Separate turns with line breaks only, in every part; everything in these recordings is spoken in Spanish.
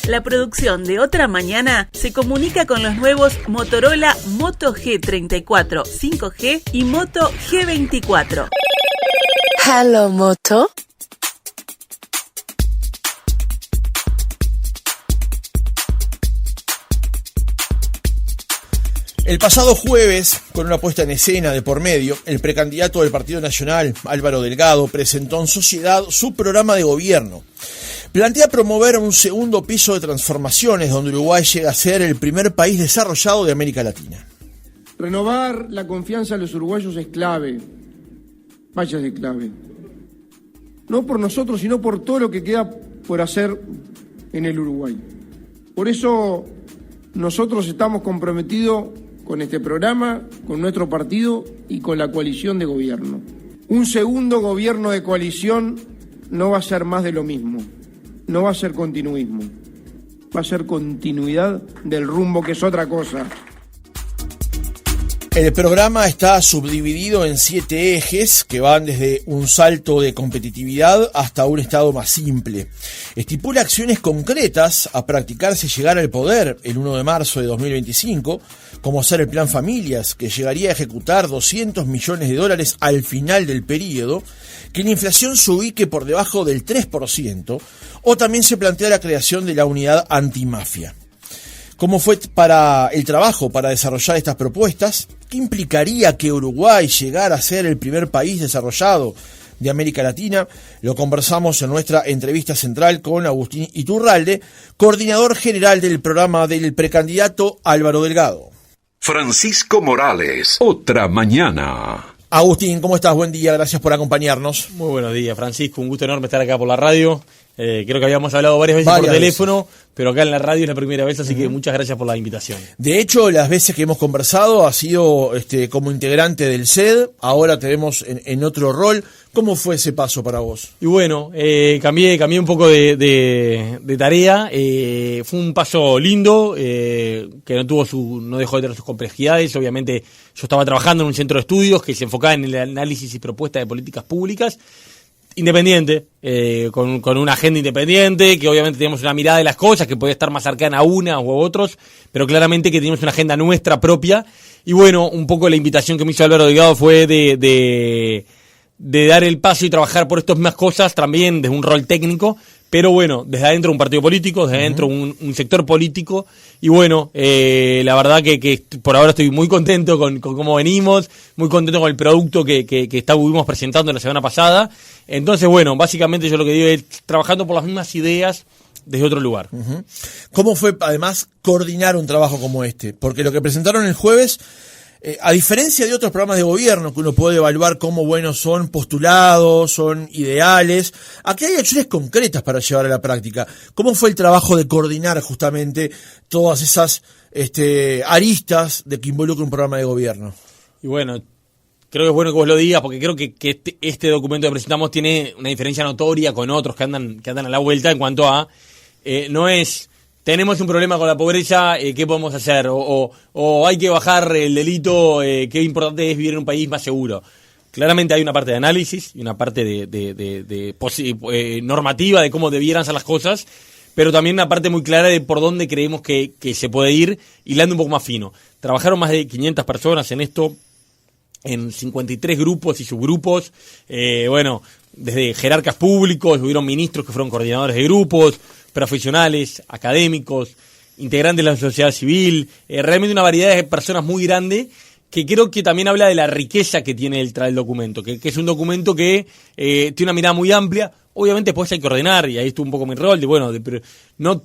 La producción de Otra Mañana se comunica con los nuevos Motorola Moto G34 5G y Moto G24.
Hello, Moto.
El pasado jueves, con una puesta en escena de por medio, el precandidato del Partido Nacional, Álvaro Delgado, presentó en sociedad su programa de gobierno. Plantea promover un segundo piso de transformaciones donde Uruguay llega a ser el primer país desarrollado de América Latina.
Renovar la confianza de los uruguayos es clave, vaya de clave. No por nosotros, sino por todo lo que queda por hacer en el Uruguay. Por eso nosotros estamos comprometidos con este programa, con nuestro partido y con la coalición de gobierno. Un segundo gobierno de coalición no va a ser más de lo mismo, no va a ser continuismo, va a ser continuidad del rumbo, que es otra cosa.
El programa está subdividido en 7 ejes que van desde un salto de competitividad hasta un Estado más simple. Estipula acciones concretas a practicar si llegara al poder el 1 de marzo de 2025, como ser el Plan Familias, que llegaría a ejecutar $200 millones al final del periodo, que la inflación se ubique por debajo del 3%, o también se plantea la creación de la unidad antimafia. ¿Cómo fue para el trabajo para desarrollar estas propuestas? ¿Qué implicaría que Uruguay llegara a ser el primer país desarrollado de América Latina? Lo conversamos en nuestra entrevista central con Agustín Iturralde, coordinador general del programa del precandidato Álvaro Delgado.
Francisco Morales, Otra Mañana.
Agustín, ¿cómo estás? Buen día, gracias por acompañarnos.
Muy buenos días, Francisco, un gusto enorme estar acá por la radio. Creo que habíamos hablado varias veces por teléfono, pero acá en la radio es la primera vez, así que muchas gracias por la invitación.
De hecho, las veces que hemos conversado ha sido como integrante del CED, ahora te vemos en otro rol. ¿Cómo fue ese paso para vos?
Y bueno, cambié un poco de tarea. Fue un paso lindo, que no dejó de tener sus complejidades. Obviamente yo estaba trabajando en un centro de estudios que se enfocaba en el análisis y propuesta de políticas públicas, independiente, con una agenda independiente, que obviamente teníamos una mirada de las cosas, que podía estar más cercana a una u otros, pero claramente que teníamos una agenda nuestra propia. Y bueno, un poco la invitación que me hizo Álvaro Delgado fue de dar el paso y trabajar por estas mismas cosas también desde un rol técnico, pero bueno, desde adentro un partido político, desde adentro un sector político, y bueno, la verdad que por ahora estoy muy contento con cómo venimos, muy contento con el producto que estuvimos presentando la semana pasada. Entonces bueno, básicamente yo lo que digo es trabajando por las mismas ideas desde otro lugar.
¿Cómo fue además coordinar un trabajo como este? Porque lo que presentaron el jueves, a diferencia de otros programas de gobierno que uno puede evaluar cómo buenos son postulados, son ideales, aquí hay acciones concretas para llevar a la práctica. ¿Cómo fue el trabajo de coordinar justamente todas esas aristas de que involucra un programa de gobierno?
Y bueno, creo que es bueno que vos lo digas, porque creo que este documento que presentamos tiene una diferencia notoria con otros que andan a la vuelta en cuanto a no es tenemos un problema con la pobreza, ¿qué podemos hacer? O hay que bajar el delito, qué importante es vivir en un país más seguro. Claramente hay una parte de análisis y una parte de normativa de cómo debieran ser las cosas, pero también una parte muy clara de por dónde creemos que se puede ir, hilando un poco más fino. Trabajaron más de 500 personas en esto, en 53 grupos y subgrupos, desde jerarcas públicos, hubieron ministros que fueron coordinadores de grupos, profesionales, académicos, integrantes de la sociedad civil, realmente una variedad de personas muy grande, que creo que también habla de la riqueza que tiene el documento, que es un documento que tiene una mirada muy amplia. Obviamente después hay que ordenar, y ahí estuvo un poco mi rol, pero no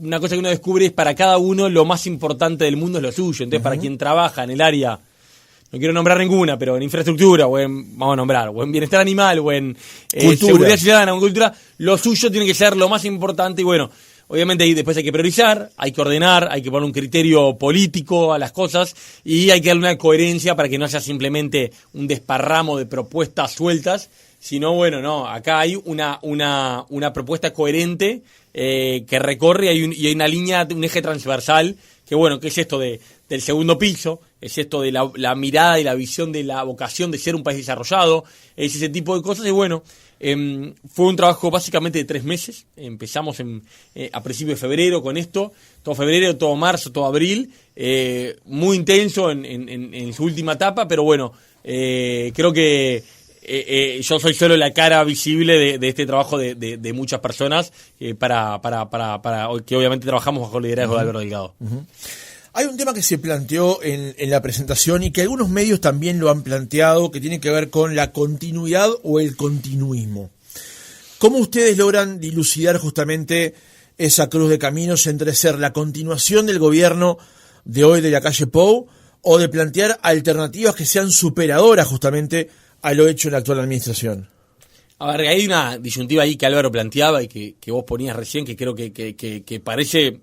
una cosa que uno descubre es para cada uno lo más importante del mundo es lo suyo. Entonces para quien trabaja en el área, no quiero nombrar ninguna, pero en infraestructura, o en bienestar animal, o en seguridad ciudadana, o en cultura, lo suyo tiene que ser lo más importante. Y bueno, obviamente ahí después hay que priorizar, hay que ordenar, hay que poner un criterio político a las cosas, y hay que darle una coherencia para que no sea simplemente un desparramo de propuestas sueltas, sino acá hay una propuesta coherente que recorre, y hay una línea, un eje transversal, que es esto del segundo piso, es esto de la mirada y la visión de la vocación de ser un país desarrollado, es ese tipo de cosas. Y bueno, Fue un trabajo básicamente de 3 meses. Empezamos a principios de febrero con esto. Todo febrero, todo marzo, todo abril. Muy intenso en su última etapa, pero bueno, creo que yo soy solo la cara visible de este trabajo de muchas personas para que obviamente trabajamos bajo el liderazgo de Álvaro Delgado.
Hay un tema que se planteó en la presentación y que algunos medios también lo han planteado, que tiene que ver con la continuidad o el continuismo. ¿Cómo ustedes logran dilucidar justamente esa cruz de caminos entre ser la continuación del gobierno de hoy de la calle Pou o de plantear alternativas que sean superadoras justamente a lo hecho en la actual administración?
A ver, hay una disyuntiva ahí que Álvaro planteaba y que vos ponías recién, que creo que parece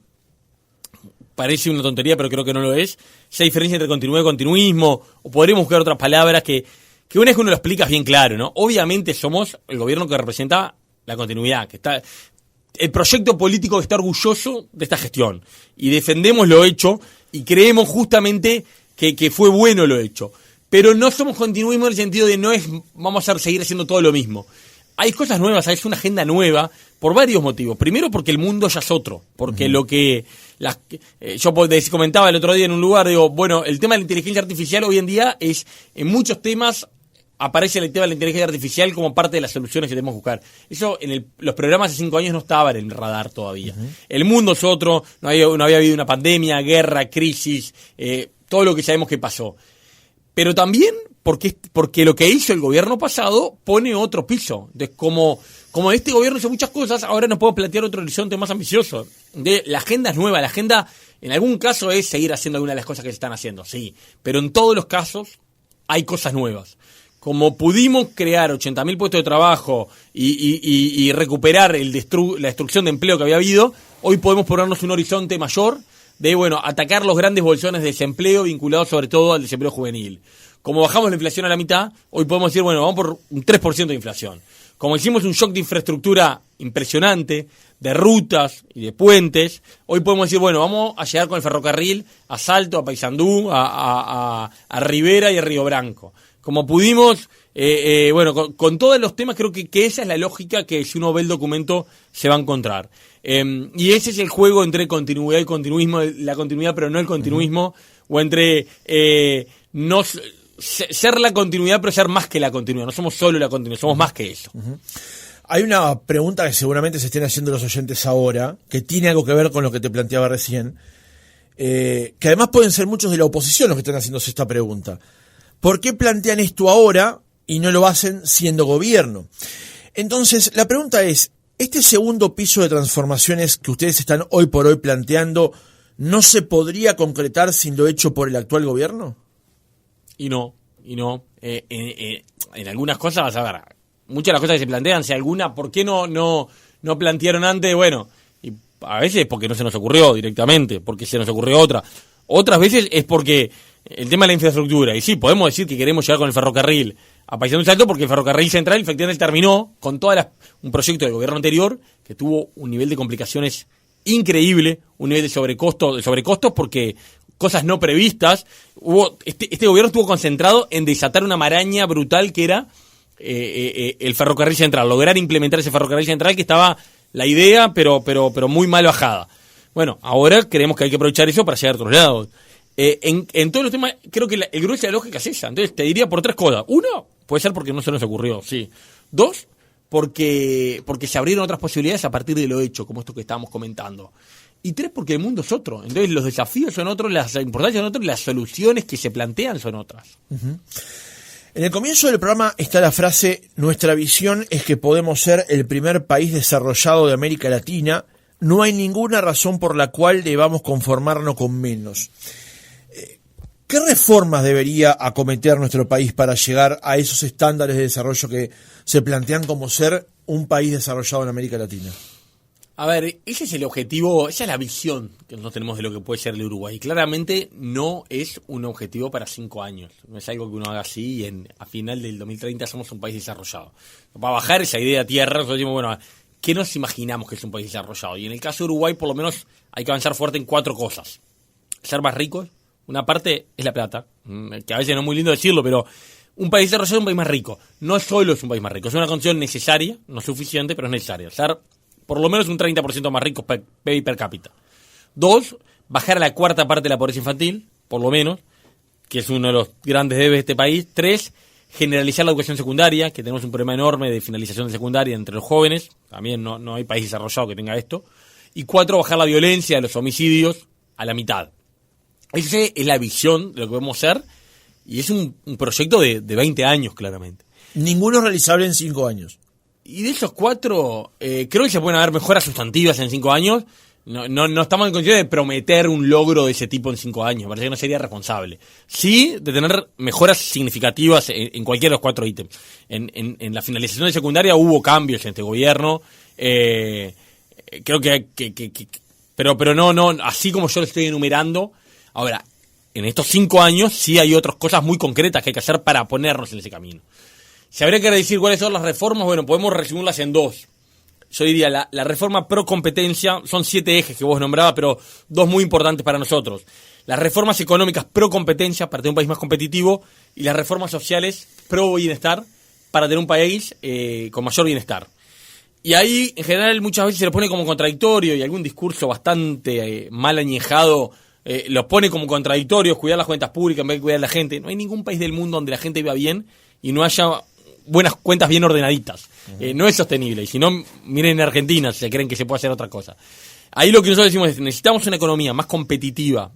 una tontería, pero creo que no lo es. Esa diferencia entre continuidad y continuismo, o podríamos buscar otras palabras que una vez que uno lo explica bien claro, ¿no? Obviamente somos el gobierno que representa la continuidad, que está el proyecto político que está orgulloso de esta gestión, y defendemos lo hecho, y creemos justamente que fue bueno lo hecho. Pero no somos continuismo en el sentido de no es vamos a seguir haciendo todo lo mismo. Hay cosas nuevas, es una agenda nueva por varios motivos. Primero porque el mundo ya es otro, porque lo que yo comentaba el otro día en un lugar, digo, bueno, el tema de la inteligencia artificial hoy en día es, en muchos temas aparece el tema de la inteligencia artificial como parte de las soluciones que tenemos que buscar. Eso en los programas hace 5 años no estaba en el radar todavía. El mundo es otro, no había habido una pandemia, guerra, crisis, todo lo que sabemos que pasó. Pero también porque lo que hizo el gobierno pasado pone otro piso. Entonces, como este gobierno hizo muchas cosas, ahora nos podemos plantear otro horizonte más ambicioso. La agenda es nueva, la agenda en algún caso es seguir haciendo algunas de las cosas que se están haciendo, sí. Pero en todos los casos hay cosas nuevas. Como pudimos crear 80.000 puestos de trabajo y recuperar la destrucción de empleo que había habido, hoy podemos ponernos un horizonte mayor de, atacar los grandes bolsones de desempleo vinculados sobre todo al desempleo juvenil. Como bajamos la inflación a la mitad, hoy podemos decir, vamos por un 3% de inflación. Como hicimos un shock de infraestructura impresionante, de rutas y de puentes, hoy podemos decir, vamos a llegar con el ferrocarril a Salto, a Paysandú, a Rivera y a Río Branco. Como pudimos, con todos los temas, creo que esa es la lógica que si uno ve el documento se va a encontrar. Y ese es el juego entre continuidad y continuismo, la continuidad pero no el continuismo, o entre no ser la continuidad pero ser más que la continuidad. No somos solo la continuidad, somos más que eso.
Hay una pregunta que seguramente se estén haciendo los oyentes ahora, que tiene algo que ver con lo que te planteaba recién, que además pueden ser muchos de la oposición los que están haciéndose esta pregunta. ¿Por qué plantean esto ahora y no lo hacen siendo gobierno? Entonces, la pregunta es, ¿este segundo piso de transformaciones que ustedes están hoy por hoy planteando no se podría concretar sin lo hecho por el actual gobierno?
Y no. En algunas cosas, vas a ver, muchas de las cosas que se plantean, si alguna, ¿por qué no plantearon antes? Y a veces es porque no se nos ocurrió directamente, porque se nos ocurrió otra. Otras veces es porque el tema de la infraestructura, y sí, podemos decir que queremos llegar con el ferrocarril a Paysandú Salto porque el ferrocarril central efectivamente terminó con un proyecto del gobierno anterior que tuvo un nivel de complicaciones increíble, un nivel de sobrecostos porque cosas no previstas. Este gobierno estuvo concentrado en desatar una maraña brutal que era el ferrocarril central, lograr implementar ese ferrocarril central que estaba la idea, pero muy mal bajada. Ahora creemos que hay que aprovechar eso para llegar a otros lados. En todos los temas, creo que el grueso de la lógica es esa. Entonces, te diría por 3 cosas. 1, puede ser porque no se nos ocurrió, sí. 2, porque se abrieron otras posibilidades a partir de lo hecho, como esto que estábamos comentando. Y 3, porque el mundo es otro. Entonces, los desafíos son otros, las importancias son otras, las soluciones que se plantean son otras.
Uh-huh. En el comienzo del programa está la frase: nuestra visión es que podemos ser el primer país desarrollado de América Latina. No hay ninguna razón por la cual debamos conformarnos con menos. ¿Qué reformas debería acometer nuestro país para llegar a esos estándares de desarrollo que se plantean como ser un país desarrollado en América Latina?
A ver, ese es el objetivo, esa es la visión que nosotros tenemos de lo que puede ser el Uruguay. Claramente no es un objetivo para 5 años. No es algo que uno haga así y a final del 2030 somos un país desarrollado. Para bajar esa idea a tierra, nosotros decimos, ¿qué nos imaginamos que es un país desarrollado? Y en el caso de Uruguay, por lo menos, hay que avanzar fuerte en 4 cosas. Ser más ricos. Una parte es la plata, que a veces no es muy lindo decirlo, pero un país desarrollado es un país más rico. No solo es un país más rico, es una condición necesaria, no suficiente, pero es necesaria. Ser por lo menos un 30% más rico PIB per cápita. 2, bajar a la cuarta parte de la pobreza infantil, por lo menos, que es uno de los grandes debes de este país. 3, generalizar la educación secundaria, que tenemos un problema enorme de finalización de secundaria entre los jóvenes. También no hay país desarrollado que tenga esto. Y 4, bajar la violencia de los homicidios a la mitad. Esa es la visión de lo que podemos ser, y es un proyecto de 20 años, claramente.
Ninguno es realizable en 5 años.
Y de esos 4, creo que se pueden haber mejoras sustantivas en 5 años. No estamos en condición de prometer un logro de ese tipo en 5 años. Me parece que no sería responsable. Sí, de tener mejoras significativas en cualquiera de los 4 ítems. En la finalización de secundaria hubo cambios en este gobierno. Creo que pero no, así como yo lo estoy enumerando. Ahora, en estos 5 años sí hay otras cosas muy concretas que hay que hacer para ponernos en ese camino. Si habría que decir cuáles son las reformas, bueno, podemos resumirlas en 2. Yo diría, la reforma pro competencia, son 7 ejes que vos nombrabas, pero 2 muy importantes para nosotros. Las reformas económicas pro competencia, para tener un país más competitivo, y las reformas sociales pro bienestar, para tener un país con mayor bienestar. Y ahí, en general, muchas veces se lo pone como contradictorio, y algún discurso bastante mal añejado lo pone como contradictorio, cuidar las cuentas públicas en vez de cuidar a la gente. No hay ningún país del mundo donde la gente viva bien y no haya buenas cuentas bien ordenaditas. No es sostenible. Y si no, miren en Argentina, si se creen que se puede hacer otra cosa. Ahí lo que nosotros decimos es, necesitamos una economía más competitiva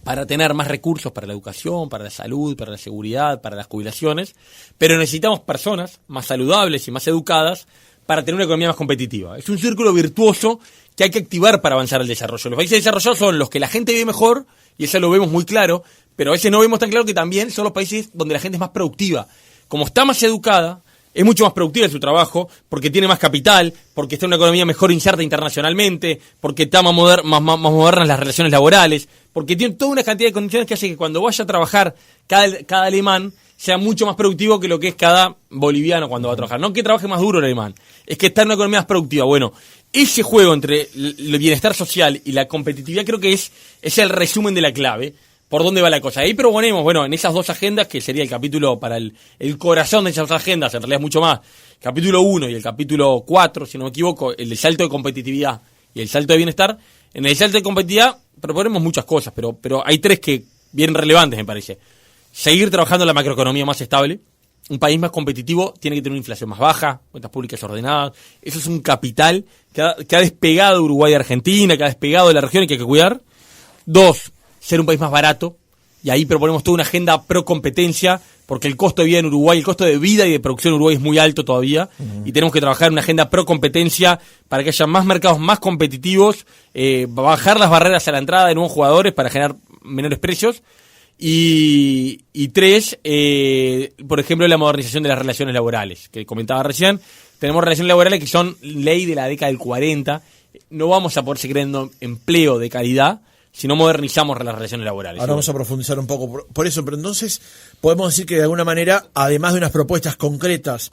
para tener más recursos para la educación, para la salud, para la seguridad, para las jubilaciones, pero necesitamos personas más saludables y más educadas para tener una economía más competitiva. Es un círculo virtuoso que hay que activar para avanzar el desarrollo. Los países desarrollados son los que la gente vive mejor, y eso lo vemos muy claro, pero a veces no vemos tan claro que también son los países donde la gente es más productiva. Como está más educada, es mucho más productiva en su trabajo, porque tiene más capital, porque está en una economía mejor inserta internacionalmente, porque está más modernas las relaciones laborales, porque tiene toda una cantidad de condiciones que hace que cuando vaya a trabajar cada alemán sea mucho más productivo que lo que es cada boliviano cuando va a trabajar. No que trabaje más duro el alemán, es que está en una economía más productiva. Bueno, ese juego entre el bienestar social y la competitividad creo que es el resumen de la clave. ¿Por dónde va la cosa? Ahí proponemos, bueno, en esas 2 agendas, que sería el capítulo para el corazón de esas 2 agendas, en realidad es mucho más, capítulo 1 y el capítulo 4, si no me equivoco, el salto de competitividad y el salto de bienestar. En el salto de competitividad proponemos muchas cosas, pero hay 3 que bien relevantes, me parece. Seguir trabajando en la macroeconomía más estable. Un país más competitivo tiene que tener una inflación más baja, cuentas públicas ordenadas. Eso es un capital que ha despegado de Uruguay y Argentina, que ha despegado de la región y que hay que cuidar. 2, ser un país más barato, y ahí proponemos toda una agenda pro competencia, porque el costo de vida en Uruguay, el costo de vida y de producción en Uruguay es muy alto todavía, y tenemos que trabajar en una agenda pro competencia para que haya más mercados más competitivos, bajar las barreras a la entrada de nuevos jugadores para generar menores precios, y 3, por ejemplo, la modernización de las relaciones laborales, que comentaba recién. Tenemos relaciones laborales que son ley de la década del 40, no vamos a poder seguir creando empleo de calidad si no modernizamos las relaciones laborales.
Ahora vamos a profundizar un poco por eso, pero entonces podemos decir que de alguna manera, además de unas propuestas concretas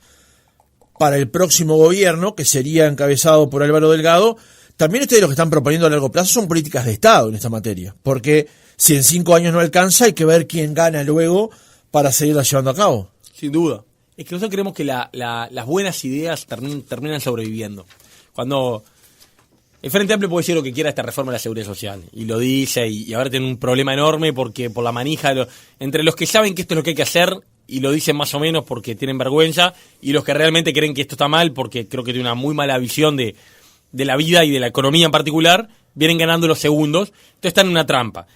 para el próximo gobierno, que sería encabezado por Álvaro Delgado, también ustedes lo que están proponiendo a largo plazo son políticas de Estado en esta materia, porque si en 5 años no alcanza, hay que ver quién gana luego para seguirla llevando a cabo.
Sin duda. Es que nosotros creemos que las buenas ideas terminan sobreviviendo. Cuando el Frente Amplio puede decir lo que quiera esta reforma de la Seguridad Social, y lo dice, y ahora tiene un problema enorme porque por la manija entre los que saben que esto es lo que hay que hacer y lo dicen más o menos porque tienen vergüenza, y los que realmente creen que esto está mal porque creo que tiene una muy mala visión de la vida y de la economía en particular, vienen ganando los segundos. Entonces están en una trampa.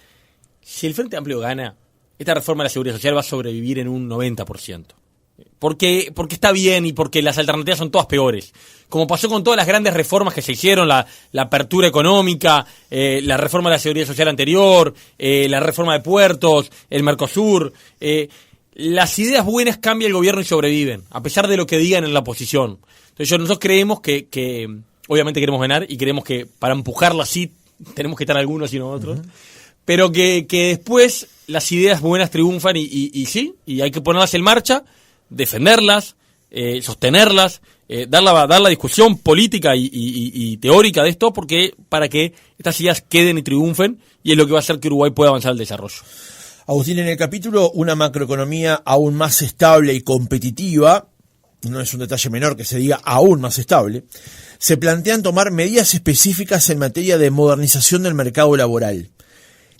Si el Frente Amplio gana, esta reforma de la Seguridad Social va a sobrevivir en un 90%. Porque está bien y porque las alternativas son todas peores. Como pasó con todas las grandes reformas que se hicieron, la apertura económica, la reforma de la Seguridad Social anterior, la reforma de puertos, el Mercosur. Las ideas buenas cambia el gobierno y sobreviven, a pesar de lo que digan en la oposición. Entonces nosotros creemos que obviamente queremos ganar, y creemos que para empujarlo así tenemos que estar algunos y no otros. Pero que después las ideas buenas triunfan y sí, y hay que ponerlas en marcha, defenderlas, sostenerlas, dar la discusión política y teórica de esto, para que estas ideas queden y triunfen, y es lo que va a hacer que Uruguay pueda avanzar el desarrollo.
Agustín, en el capítulo Una macroeconomía aún más estable y competitiva, no es un detalle menor que se diga aún más estable, se plantean tomar medidas específicas en materia de modernización del mercado laboral.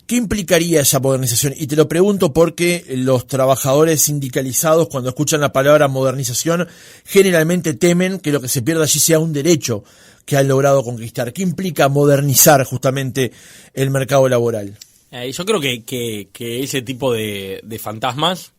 ¿Qué implicaría esa modernización? Y te lo pregunto porque los trabajadores sindicalizados, cuando escuchan la palabra modernización, generalmente temen que lo que se pierda allí sea un derecho que han logrado conquistar. ¿Qué implica modernizar justamente el mercado laboral?
Yo creo que ese tipo de fantasmas,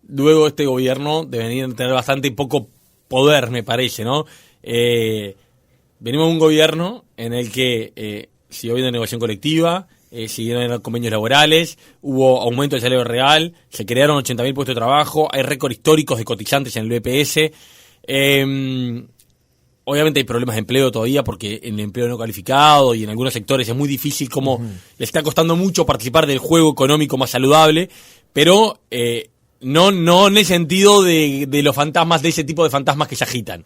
luego este gobierno deberían tener bastante poco poder, me parece, ¿no? Venimos de un gobierno en el que siguió habiendo negociación colectiva, siguieron convenios laborales, hubo aumento del salario real, se crearon 80.000 puestos de trabajo, hay récords históricos de cotizantes en el BPS. Obviamente hay problemas de empleo todavía porque en el empleo no calificado y en algunos sectores es muy difícil, como le está costando mucho participar del juego económico más saludable, pero no en el sentido de los fantasmas, de ese tipo de fantasmas que se agitan.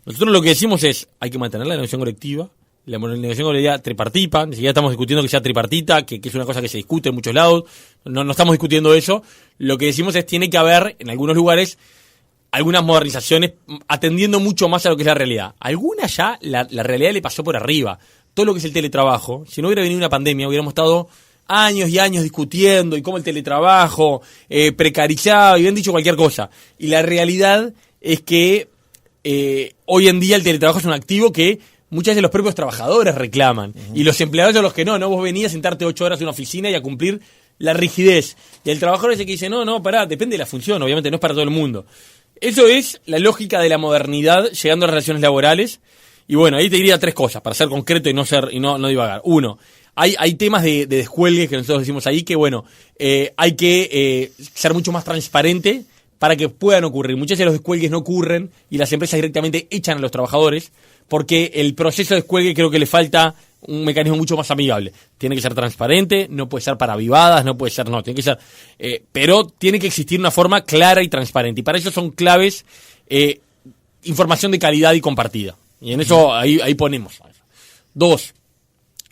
Nosotros lo que decimos es, hay que mantener la negociación colectiva, la negociación colectiva tripartita, ni siquiera estamos discutiendo que sea tripartita, que es una cosa que se discute en muchos lados, no estamos discutiendo eso. Lo que decimos es, tiene que haber en algunos lugares algunas modernizaciones atendiendo mucho más a lo que es la realidad. Algunas ya la realidad le pasó por arriba. Todo lo que es el teletrabajo, si no hubiera venido una pandemia, hubiéramos estado años y años discutiendo y cómo el teletrabajo precarizado, y habían dicho cualquier cosa. Y la realidad es que hoy en día el teletrabajo es un activo que muchas veces los propios trabajadores reclaman. Y los empleados son los que no. Vos venías a sentarte 8 horas en una oficina y a cumplir la rigidez. Y el trabajador ese que dice, pará, depende de la función, obviamente no es para todo el mundo. Eso es la lógica de la modernidad llegando a las relaciones laborales. Y bueno, ahí te diría 3 cosas, para ser concreto y no divagar. 1, hay temas de descuelgue que nosotros decimos ahí que, hay que ser mucho más transparente para que puedan ocurrir. Muchas veces los descuelgues no ocurren y las empresas directamente echan a los trabajadores porque el proceso de descuelgue creo que le falta un mecanismo mucho más amigable. Tiene que ser transparente, no puede ser para avivadas, tiene que ser, pero tiene que existir una forma clara y transparente. Y para eso son claves información de calidad y compartida. Y en eso ahí ponemos. 2,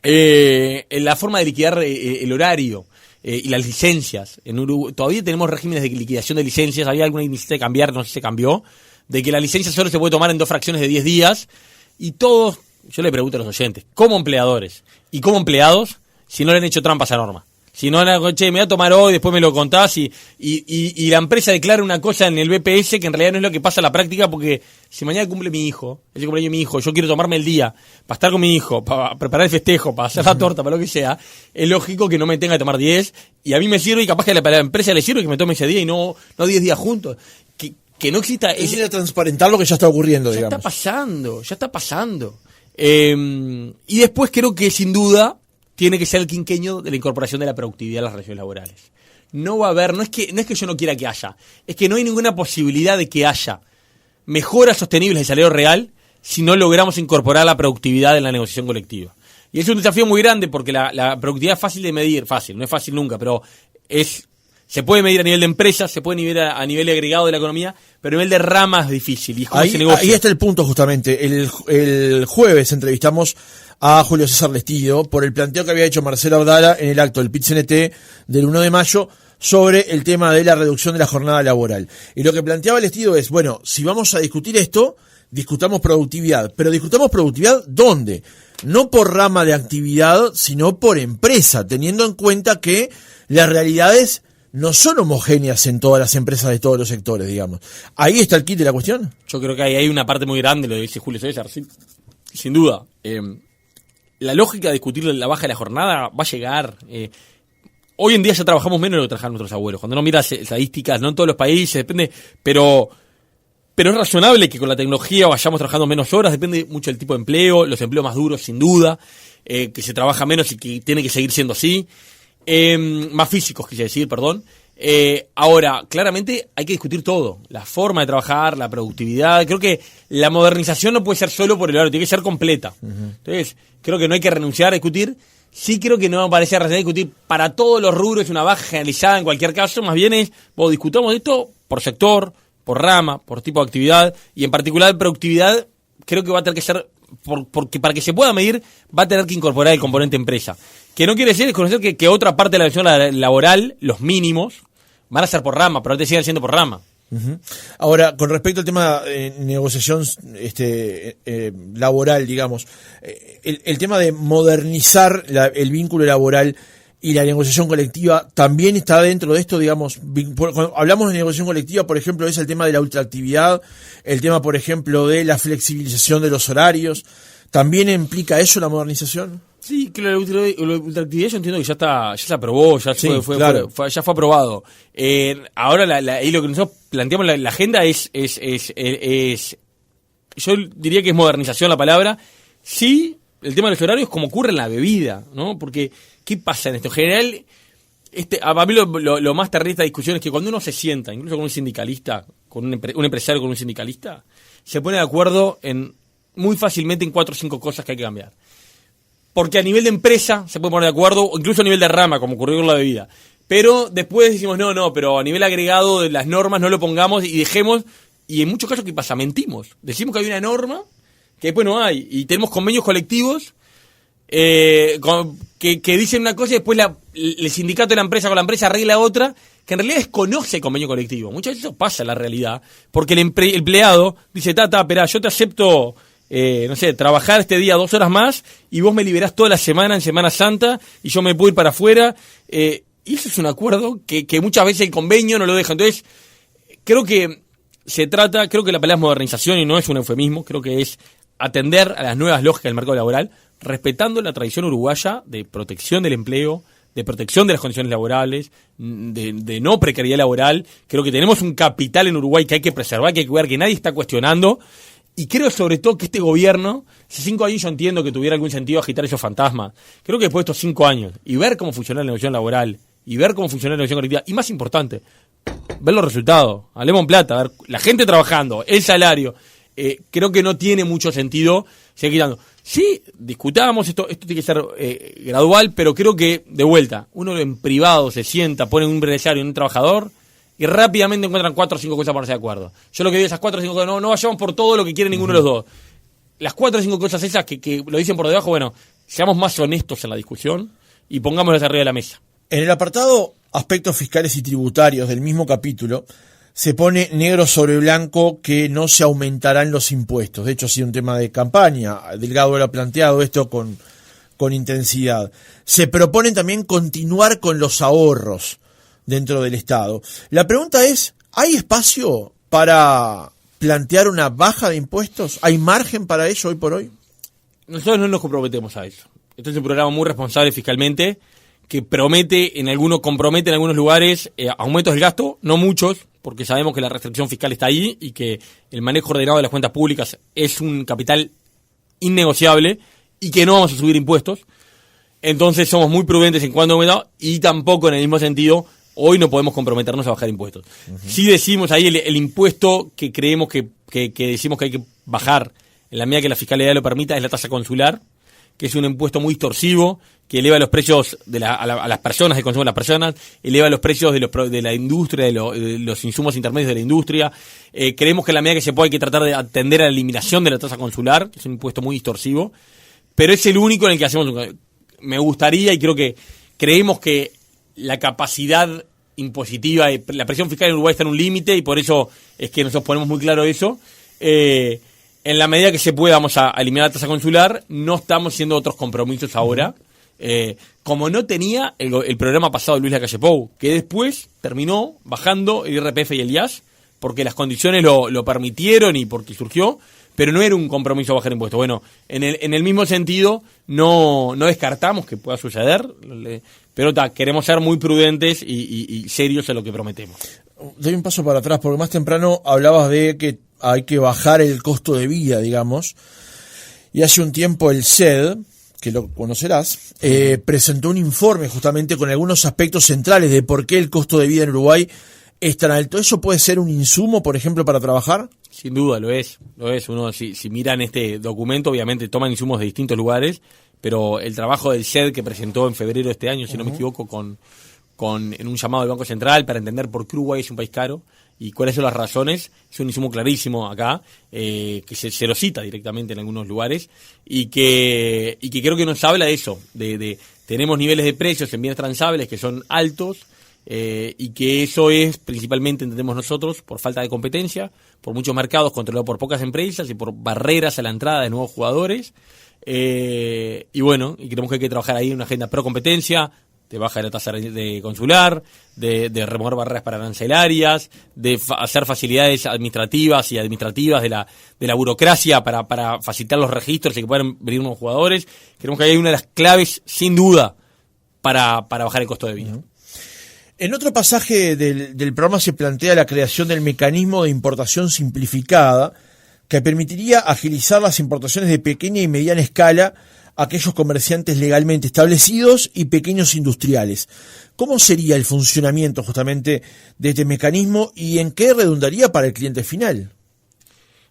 la forma de liquidar el horario y las licencias. En Uruguay todavía tenemos regímenes de liquidación de licencias. Había alguna que necesita cambiar, no sé si se cambió, de que la licencia solo se puede tomar en 2 fracciones de 10 días. Y todos, yo le pregunto a los oyentes, como empleadores y como empleados, si no le han hecho trampa a esa norma. Si no le han dicho, me voy a tomar hoy, después me lo contás, y la empresa declara una cosa en el BPS que en realidad no es lo que pasa en la práctica, porque si mañana cumple mi hijo, es el cumpleaños de mi hijo, yo quiero tomarme el día para estar con mi hijo, para preparar el festejo, para hacer la torta, para lo que sea, es lógico que no me tenga que tomar 10, y a mí me sirve, y capaz que a la empresa le sirve que me tome ese día y no 10 días juntos. Que no exista...
Es ir a transparentar lo que ya está ocurriendo, digamos.
Ya está pasando. Y después creo que sin duda tiene que ser el quinquenio de la incorporación de la productividad a las relaciones laborales. No va a haber, no es que yo no quiera que haya, es que no hay ninguna posibilidad de que haya mejoras sostenibles del salario real si no logramos incorporar la productividad en la negociación colectiva. Y es un desafío muy grande porque la productividad es fácil de medir, no es fácil nunca, pero se puede medir a nivel de empresas, se puede medir a nivel agregado de la economía, pero a nivel de ramas es difícil. Y
ahí está el punto justamente. El jueves entrevistamos a Julio César Lestido por el planteo que había hecho Marcelo Abdala en el acto del PIT-CNT del 1 de mayo sobre el tema de la reducción de la jornada laboral. Y lo que planteaba Lestido es, si vamos a discutir esto, discutamos productividad. Pero discutamos productividad ¿dónde? No por rama de actividad, sino por empresa, teniendo en cuenta que las realidades no son homogéneas en todas las empresas de todos los sectores, digamos. ¿Ahí está el kit de la cuestión?
Yo creo que hay una parte muy grande, lo dice Julio César, sin duda. La lógica de discutir la baja de la jornada va a llegar. Hoy en día ya trabajamos menos de lo que trabajaban nuestros abuelos. Cuando uno mira estadísticas, no en todos los países, depende, pero es razonable que con la tecnología vayamos trabajando menos horas, depende mucho del tipo de empleo, los empleos más duros, sin duda, que se trabaja menos y que tiene que seguir siendo así. Más físicos, quise decir, perdón. Ahora, claramente hay que discutir todo. La forma de trabajar, la productividad. Creo que la modernización no puede ser solo por el horario, tiene que ser completa. Entonces, creo que no hay que renunciar a discutir. Sí creo que no me parece racional discutir para todos los rubros una baja generalizada en cualquier caso. Más bien discutamos esto por sector, por rama, por tipo de actividad. Y en particular productividad, creo que va a tener que ser porque para que se pueda medir va a tener que incorporar el componente empresa. Que no quiere decir desconocer que otra parte de la legislación laboral, los mínimos, van a ser por rama, pero antes siguen siendo por rama.
Uh-huh. Ahora, con respecto al tema de negociación laboral, digamos, el tema de modernizar el vínculo laboral y la negociación colectiva también está dentro de esto, digamos. Cuando hablamos de negociación colectiva, por ejemplo, es el tema de la ultraactividad, el tema, por ejemplo, de la flexibilización de los horarios. ¿También implica eso la modernización?
Sí, que la ultraactividad yo entiendo que ya se aprobó, ya fue aprobado. Ahora ahí lo que nosotros planteamos la agenda es yo diría que es modernización la palabra. Sí, el tema de los horarios como ocurre en la bebida, ¿no? Porque ¿qué pasa en esto? En general, a mí lo más terrible de esta discusión es que cuando uno se sienta, incluso con un sindicalista, con un empresario con un sindicalista, se pone de acuerdo muy fácilmente en 4 o 5 cosas que hay que cambiar. Porque a nivel de empresa se puede poner de acuerdo, o incluso a nivel de rama, como ocurrió con la bebida. Pero después decimos, no, pero a nivel agregado de las normas no lo pongamos y dejemos, y en muchos casos, ¿qué pasa? Mentimos. Decimos que hay una norma que después no hay, y tenemos convenios colectivos que dicen una cosa y después el sindicato de la empresa con la empresa arregla otra, que en realidad desconoce el convenio colectivo. Muchas veces eso pasa en la realidad, porque el empleado dice, esperá, yo te acepto, trabajar este día 2 horas más y vos me liberás toda la semana en Semana Santa y yo me puedo ir para afuera. Y eso es un acuerdo que muchas veces el convenio no lo deja. Entonces, creo que la palabra es modernización y no es un eufemismo, creo que es atender a las nuevas lógicas del mercado laboral, respetando la tradición uruguaya de protección del empleo, de protección de las condiciones laborales, de no precariedad laboral. Creo que tenemos un capital en Uruguay que hay que preservar, que hay que cuidar, que nadie está cuestionando. Y creo sobre todo que este gobierno, hace 5 años yo entiendo que tuviera algún sentido agitar esos fantasmas. Creo que después de estos 5 años, y ver cómo funciona la negociación laboral, y ver cómo funciona la negociación colectiva, y más importante, ver los resultados, hablemos en plata, ver la gente trabajando, el salario, creo que no tiene mucho sentido seguir quitando. Sí, discutamos, esto tiene que ser gradual, pero creo que, de vuelta, uno en privado se sienta, pone un empresario y un trabajador, y rápidamente encuentran 4 o 5 cosas para ponerse de acuerdo. Yo lo que digo, esas 4 o 5 cosas, no vayamos por todo lo que quiere ninguno de los dos. Las 4 o 5 cosas esas que lo dicen por debajo, bueno, seamos más honestos en la discusión y pongámoslas arriba de la mesa.
En el apartado aspectos fiscales y tributarios del mismo capítulo, se pone negro sobre blanco que no se aumentarán los impuestos. De hecho, ha sido un tema de campaña. Delgado lo ha planteado esto con intensidad. Se proponen también continuar con los ahorros dentro del Estado. La pregunta es, ¿hay espacio para plantear una baja de impuestos? ¿Hay margen para ello hoy por hoy?
Nosotros no nos comprometemos a eso. Este es un programa muy responsable fiscalmente, que compromete en algunos lugares aumentos del gasto, no muchos, porque sabemos que la restricción fiscal está ahí y que el manejo ordenado de las cuentas públicas es un capital innegociable y que no vamos a subir impuestos. Entonces somos muy prudentes en cuanto a aumentado y tampoco en el mismo sentido hoy no podemos comprometernos a bajar impuestos. Uh-huh. Sí decimos ahí el impuesto que creemos que decimos que hay que bajar en la medida que la fiscalidad lo permita es la tasa consular, que es un impuesto muy distorsivo, que eleva los precios a las personas, de consumo de las personas, eleva los precios de la industria, de los insumos intermedios de la industria. Creemos que en la medida que se puede hay que tratar de atender a la eliminación de la tasa consular, que es un impuesto muy distorsivo, pero es el único en el que hacemos. Me gustaría y creemos que la capacidad impositiva, la presión fiscal en Uruguay está en un límite y por eso es que nosotros ponemos muy claro eso. En la medida que se pueda vamos a eliminar la tasa consular, no estamos haciendo otros compromisos ahora, como no tenía el programa pasado de Luis Lacalle Pou, que después terminó bajando el IRPF y el IAS, porque las condiciones lo permitieron y porque surgió, pero no era un compromiso bajar impuestos. Bueno, en el mismo sentido, no descartamos que pueda suceder, pero queremos ser muy prudentes y serios en lo que prometemos.
Doy un paso para atrás, porque más temprano hablabas de que hay que bajar el costo de vida, digamos, y hace un tiempo el CED, que lo conocerás, presentó un informe justamente con algunos aspectos centrales de por qué el costo de vida en Uruguay es tan alto. ¿Eso puede ser un insumo, por ejemplo, para trabajar?
Sin duda, lo es. Uno, si miran este documento, obviamente toman insumos de distintos lugares, pero el trabajo del CED que presentó en febrero de este año, si no me equivoco, en un llamado del Banco Central para entender por qué Uruguay es un país caro y cuáles son las razones. Es un insumo clarísimo acá, que se lo cita directamente en algunos lugares, y que creo que nos habla de eso, de tenemos niveles de precios en bienes transables que son altos, y que eso es principalmente, entendemos nosotros, por falta de competencia, por muchos mercados controlados por pocas empresas y por barreras a la entrada de nuevos jugadores, y bueno, y creemos que hay que trabajar ahí en una agenda pro competencia, de baja de la tasa de consular, de remover barreras para arancelarias, de hacer facilidades administrativas de la burocracia para facilitar los registros y que puedan venir nuevos jugadores. Creemos que hay una de las claves, sin duda, para bajar el costo de vida.
En otro pasaje del programa se plantea la creación del mecanismo de importación simplificada que permitiría agilizar las importaciones de pequeña y mediana escala a aquellos comerciantes legalmente establecidos y pequeños industriales. ¿Cómo sería el funcionamiento justamente de este mecanismo y en qué redundaría para el cliente final?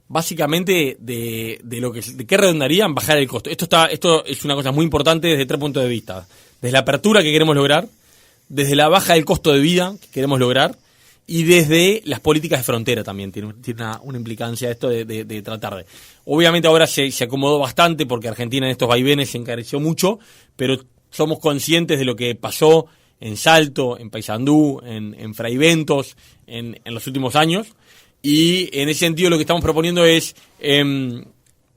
Básicamente, de qué redundaría en bajar el costo. Esto es una cosa muy importante desde 3 puntos de vista. Desde la apertura que queremos lograr, desde la baja del costo de vida que queremos lograr, y desde las políticas de frontera también tiene una implicancia esto de tratar de... Obviamente ahora se acomodó bastante porque Argentina en estos vaivenes se encareció mucho, pero somos conscientes de lo que pasó en Salto, en Paysandú, en Fraiventos en los últimos años, y en ese sentido lo que estamos proponiendo es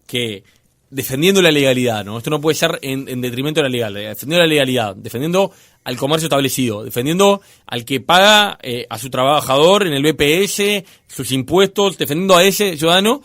que defendiendo la legalidad, ¿no? Esto no puede ser en detrimento de la legalidad, defendiendo la legalidad, defendiendo al comercio establecido, defendiendo al que paga a su trabajador en el BPS, sus impuestos, defendiendo a ese ciudadano,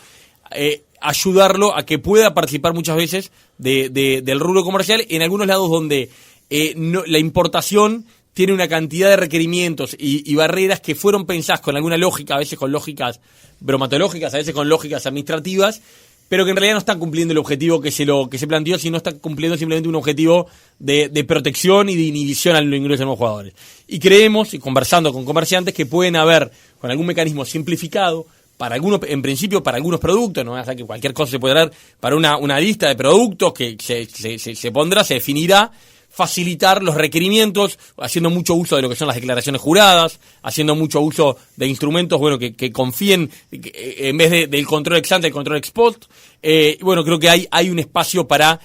ayudarlo a que pueda participar muchas veces del rubro comercial en algunos lados donde la importación tiene una cantidad de requerimientos y barreras que fueron pensadas con alguna lógica, a veces con lógicas bromatológicas, a veces con lógicas administrativas, pero que en realidad no están cumpliendo el objetivo que se planteó, sino están cumpliendo simplemente un objetivo de protección y de inhibición al ingreso de nuevos jugadores. Y creemos, y conversando con comerciantes, que pueden haber, con algún mecanismo simplificado, para algunos, en principio para algunos productos, no es que cualquier cosa se puede dar, para una lista de productos que se pondrá, se definirá, facilitar los requerimientos, haciendo mucho uso de lo que son las declaraciones juradas, haciendo mucho uso de instrumentos que confíen en vez del control ex ante, el control ex post. Bueno, creo que hay un espacio para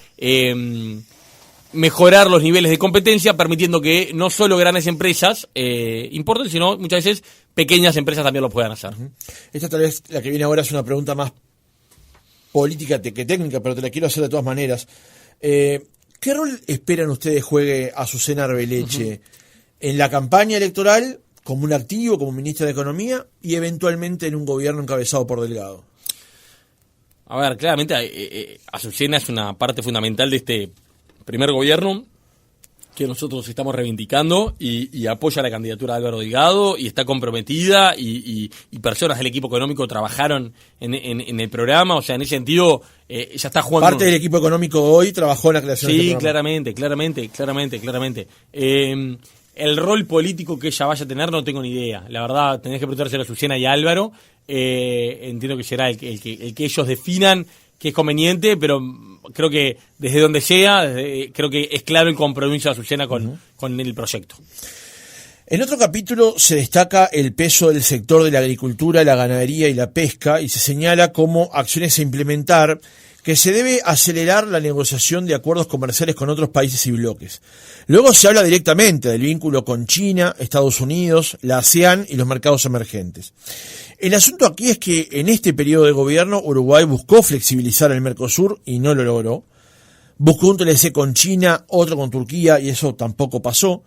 mejorar los niveles de competencia, permitiendo que no solo grandes empresas importen, sino muchas veces pequeñas empresas también lo puedan hacer.
Esta tal vez, la que viene ahora, es una pregunta más política que técnica, pero te la quiero hacer de todas maneras. ¿Qué rol esperan ustedes juegue Azucena Arbeleche en la campaña electoral, como un activo, como ministra de Economía, y eventualmente en un gobierno encabezado por Delgado?
A ver, claramente Azucena es una parte fundamental de este primer gobierno que nosotros estamos reivindicando y apoya la candidatura de Álvaro Delgado y está comprometida y personas del equipo económico trabajaron en el programa, o sea, en ese sentido ella está jugando...
Parte del equipo económico hoy trabajó en la creación de este programa.
Claramente. El rol político que ella vaya a tener no tengo ni idea, la verdad tenés que preguntárselo a Azucena y a Álvaro, entiendo que será el que ellos definan que es conveniente, pero creo que desde donde sea, creo que es claro el compromiso de Azucena con el proyecto.
En otro capítulo se destaca el peso del sector de la agricultura, la ganadería y la pesca, y se señala como acciones a implementar que se debe acelerar la negociación de acuerdos comerciales con otros países y bloques. Luego se habla directamente del vínculo con China, Estados Unidos, la ASEAN y los mercados emergentes. El asunto aquí es que en este periodo de gobierno Uruguay buscó flexibilizar el Mercosur y no lo logró. Buscó un TLC con China, otro con Turquía y eso tampoco pasó.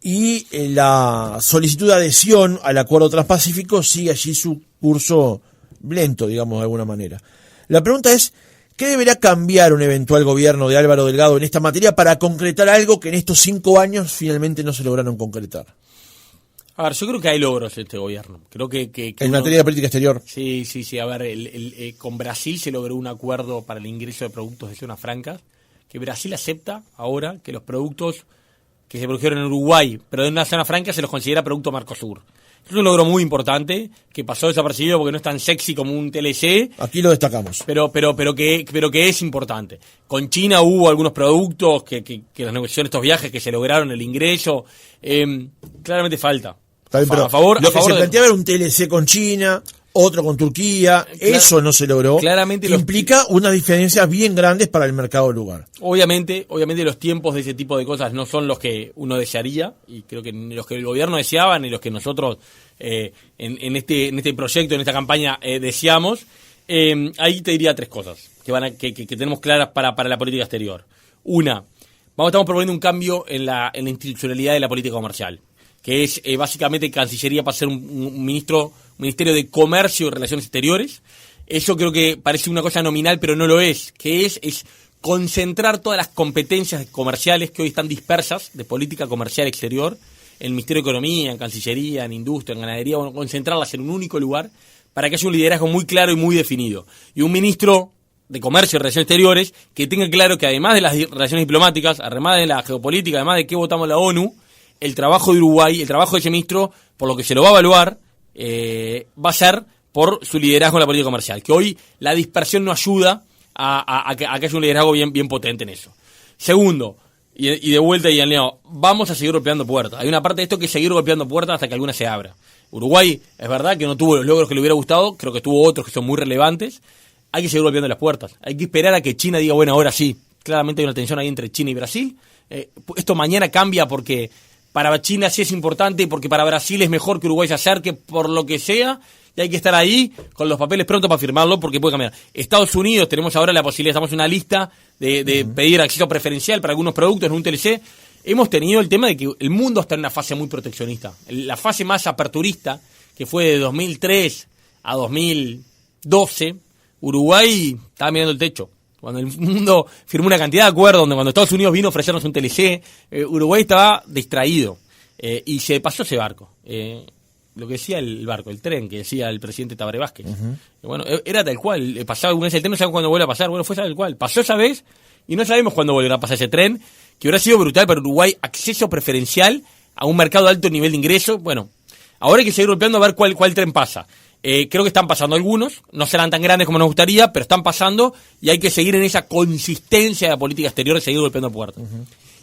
Y la solicitud de adhesión al Acuerdo Transpacífico sigue allí su curso lento, digamos de alguna manera. La pregunta es, ¿qué deberá cambiar un eventual gobierno de Álvaro Delgado en esta materia para concretar algo que en estos 5 años finalmente no se lograron concretar?
A ver, yo creo que hay logros en este gobierno. Creo que
en materia de política exterior.
Sí. A ver, con Brasil se logró un acuerdo para el ingreso de productos de zonas francas, que Brasil acepta ahora que los productos que se produjeron en Uruguay, pero de una zona franca, se los considera producto Mercosur. Es un logro muy importante, que pasó desapercibido porque no es tan sexy como un TLC.
Aquí lo destacamos.
Pero que es importante. Con China hubo algunos productos que las negociaciones, estos viajes que se lograron, el ingreso, claramente falta
Está bien, pero
a favor
lo que se
de...
planteaba era un TLC con China, otro con Turquía, eso no se logró.
Claramente
implica unas diferencias bien grandes para el mercado lugar.
Obviamente los tiempos de ese tipo de cosas no son los que uno desearía, y creo que ni los que el gobierno deseaba, ni los que nosotros en este proyecto, en esta campaña deseamos. Ahí te diría tres cosas que tenemos claras para la política exterior. Una, estamos proponiendo un cambio en la institucionalidad de la política comercial, que es básicamente Cancillería para ser un Ministerio de Comercio y Relaciones Exteriores. Eso creo que parece una cosa nominal, pero no lo es. Que es concentrar todas las competencias comerciales que hoy están dispersas de política comercial exterior en el Ministerio de Economía, en Cancillería, en Industria, en Ganadería, concentrarlas en un único lugar para que haya un liderazgo muy claro y muy definido. Y un ministro de Comercio y Relaciones Exteriores que tenga claro que además de las relaciones diplomáticas, además de la geopolítica, además de qué votamos la ONU, el trabajo de Uruguay, el trabajo de ese ministro, por lo que se lo va a evaluar, va a ser por su liderazgo en la política comercial. Que hoy la dispersión no ayuda a que haya un liderazgo bien potente en eso. Segundo, y de vuelta, y Leo, vamos a seguir golpeando puertas. Hay una parte de esto que es seguir golpeando puertas hasta que alguna se abra. Uruguay, es verdad que no tuvo los logros que le hubiera gustado, creo que tuvo otros que son muy relevantes. Hay que seguir golpeando las puertas. Hay que esperar a que China diga, bueno, ahora sí. Claramente hay una tensión ahí entre China y Brasil. Esto mañana cambia porque para China sí es importante, porque para Brasil es mejor que Uruguay se acerque por lo que sea, y hay que estar ahí con los papeles pronto para firmarlo porque puede cambiar. Estados Unidos, tenemos ahora la posibilidad, estamos en una lista de pedir acceso preferencial para algunos productos en un TLC. Hemos tenido el tema de que el mundo está en una fase muy proteccionista. La fase más aperturista, que fue de 2003 a 2012, Uruguay estaba mirando el techo. Cuando el mundo firmó una cantidad de acuerdos, donde cuando Estados Unidos vino a ofrecernos un TLC, Uruguay estaba distraído y se pasó ese barco. Lo que decía el barco, el tren que decía el presidente Tabaré Vázquez. Bueno, era tal cual. Pasaba una vez el tren, no sabemos cuándo vuelve a pasar. Bueno, fue tal cual. Pasó esa vez y no sabemos cuándo volverá a pasar ese tren, que hubiera sido brutal para Uruguay, acceso preferencial a un mercado de alto nivel de ingreso. Bueno, ahora hay que seguir golpeando a ver cuál tren pasa. Creo que están pasando algunos, no serán tan grandes como nos gustaría, pero están pasando y hay que seguir en esa consistencia de la política exterior y seguir golpeando puertas.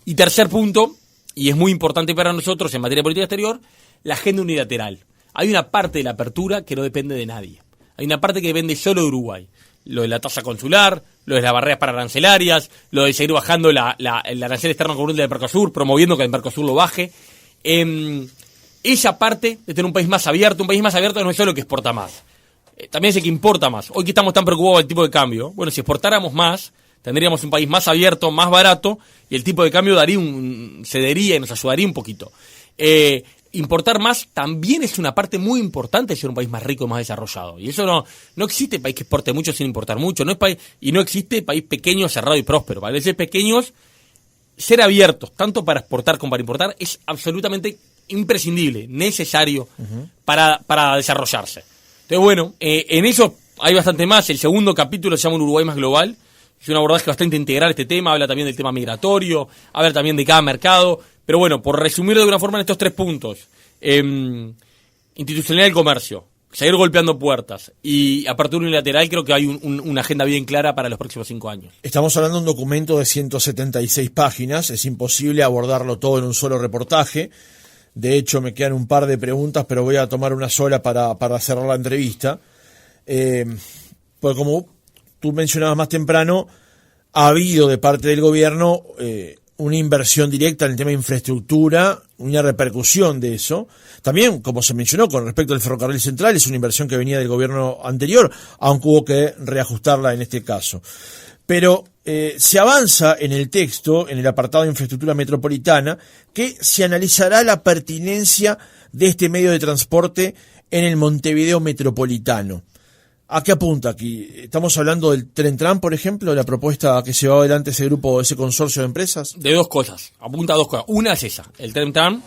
Y tercer punto, y es muy importante para nosotros en materia de política exterior, la agenda unilateral. Hay una parte de la apertura que no depende de nadie. Hay una parte que depende solo de Uruguay. Lo de la tasa consular, lo de las barreras pararancelarias, lo de seguir bajando el arancel externo común del Mercosur, promoviendo que el Mercosur lo baje. Esa parte de tener un país más abierto no es solo que exporta más, también es el que importa más. Hoy que estamos tan preocupados del tipo de cambio, bueno, si exportáramos más, tendríamos un país más abierto, más barato, y el tipo de cambio cedería y nos ayudaría un poquito. Importar más también es una parte muy importante de ser un país más rico y más desarrollado. Y eso no existe país que exporte mucho sin importar mucho, y no existe país pequeño, cerrado y próspero. Para países pequeños, ser abiertos, tanto para exportar como para importar, es absolutamente imprescindible, necesario para desarrollarse. Entonces, bueno, en eso hay bastante más. El segundo capítulo se llama Un Uruguay más global. Es un abordaje bastante integral este tema, habla también del tema migratorio, habla también de cada mercado. Pero bueno, por resumir de alguna forma en estos tres puntos, institucionalidad del comercio, seguir golpeando puertas y apertura unilateral, creo que hay una agenda bien clara para los próximos 5 años.
Estamos hablando de un documento de 176 páginas, es imposible abordarlo todo en un solo reportaje. De hecho, me quedan un par de preguntas, pero voy a tomar una sola para cerrar la entrevista. Porque como tú mencionabas más temprano, ha habido de parte del gobierno una inversión directa en el tema de infraestructura, una repercusión de eso. También, como se mencionó, con respecto al ferrocarril central, es una inversión que venía del gobierno anterior, aunque hubo que reajustarla en este caso. Pero se avanza en el texto, en el apartado de infraestructura metropolitana, que se analizará la pertinencia de este medio de transporte en el Montevideo metropolitano. ¿A qué apunta aquí? ¿Estamos hablando del Tren-Tram, por ejemplo, de la propuesta que llevaba adelante ese grupo, ese consorcio de empresas?
De dos cosas, apunta a dos cosas. Una es esa, el Tren-Tram,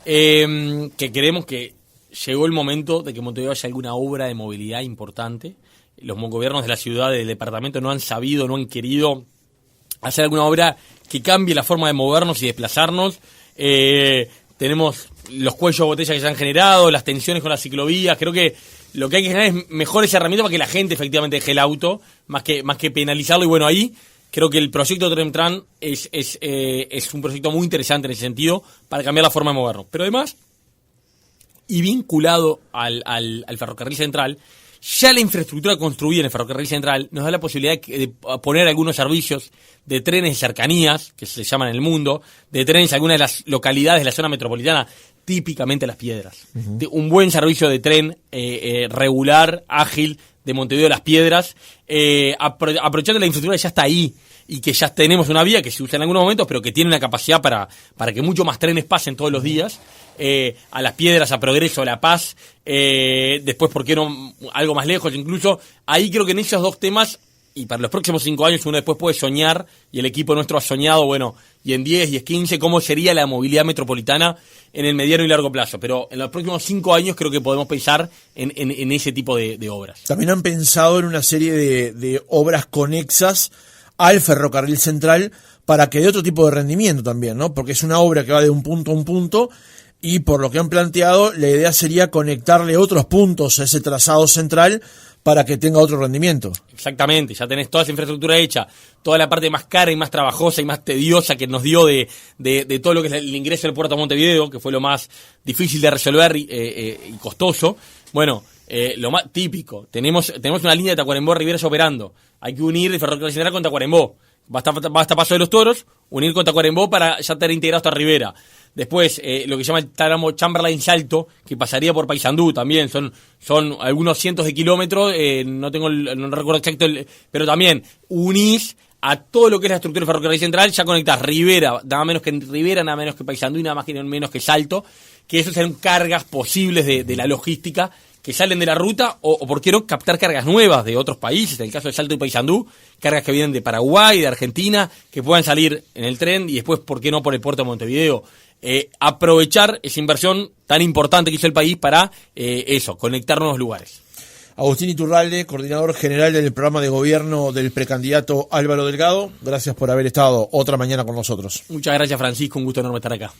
que creemos que llegó el momento de que en Montevideo haya alguna obra de movilidad importante. Los gobiernos de la ciudad, del departamento, no han sabido, no han querido hacer alguna obra que cambie la forma de movernos y desplazarnos. Tenemos los cuellos de botella que se han generado, las tensiones con las ciclovías. Creo que lo que hay que generar es mejores herramientas para que la gente efectivamente deje el auto, más que penalizarlo. Y bueno, ahí creo que el proyecto Tren-Tram es un proyecto muy interesante en ese sentido para cambiar la forma de movernos. Pero además, y vinculado al ferrocarril central, ya la infraestructura construida en el ferrocarril central nos da la posibilidad de poner algunos servicios de trenes de cercanías, que se llaman en el mundo, de trenes en algunas de las localidades de la zona metropolitana, típicamente Las Piedras. Un buen servicio de tren regular, ágil, de Montevideo a Las Piedras, aprovechando la infraestructura que ya está ahí y que ya tenemos una vía que se usa en algunos momentos, pero que tiene una capacidad para que muchos más trenes pasen todos los días, a Las Piedras, a Progreso, a La Paz, después, ¿por qué no algo más lejos? Incluso ahí creo que en esos dos temas, y para los próximos 5 años uno después puede soñar, y el equipo nuestro ha soñado, bueno, y en 10, 10, 15, cómo sería la movilidad metropolitana en el mediano y largo plazo. Pero en los próximos 5 años creo que podemos pensar en ese tipo de obras.
También han pensado en una serie de obras conexas al ferrocarril central para que dé otro tipo de rendimiento también, ¿no? Porque es una obra que va de un punto a un punto y por lo que han planteado, la idea sería conectarle otros puntos a ese trazado central para que tenga otro rendimiento.
Exactamente, ya tenés toda esa infraestructura hecha, toda la parte más cara y más trabajosa y más tediosa que nos dio de todo lo que es el ingreso del puerto a Montevideo, que fue lo más difícil de resolver y costoso. Bueno, lo más típico, tenemos una línea de Tacuarembó a Rivera operando, hay que unir el ferrocarril central con Tacuarembó, basta Paso de los Toros, unir con Tacuarembó para ya estar integrado hasta Rivera. Después, lo que se llama el tramo Chamberlain Salto, que pasaría por Paysandú también, son algunos cientos de kilómetros, no recuerdo exacto, pero también unís a todo lo que es la estructura del ferrocarril central, ya conectás Rivera, nada menos que Paysandú y nada más que menos que Salto, que eso serán cargas posibles de la logística que salen de la ruta o por qué no captar cargas nuevas de otros países, en el caso de Salto y Paysandú, cargas que vienen de Paraguay, de Argentina, que puedan salir en el tren y después, ¿por qué no por el puerto de Montevideo? Aprovechar esa inversión tan importante que hizo el país para conectar nuevos lugares.
Agustín Iturralde, coordinador general del programa de gobierno del precandidato Álvaro Delgado, gracias por haber estado otra mañana con nosotros.
Muchas gracias, Francisco, un gusto enorme estar acá.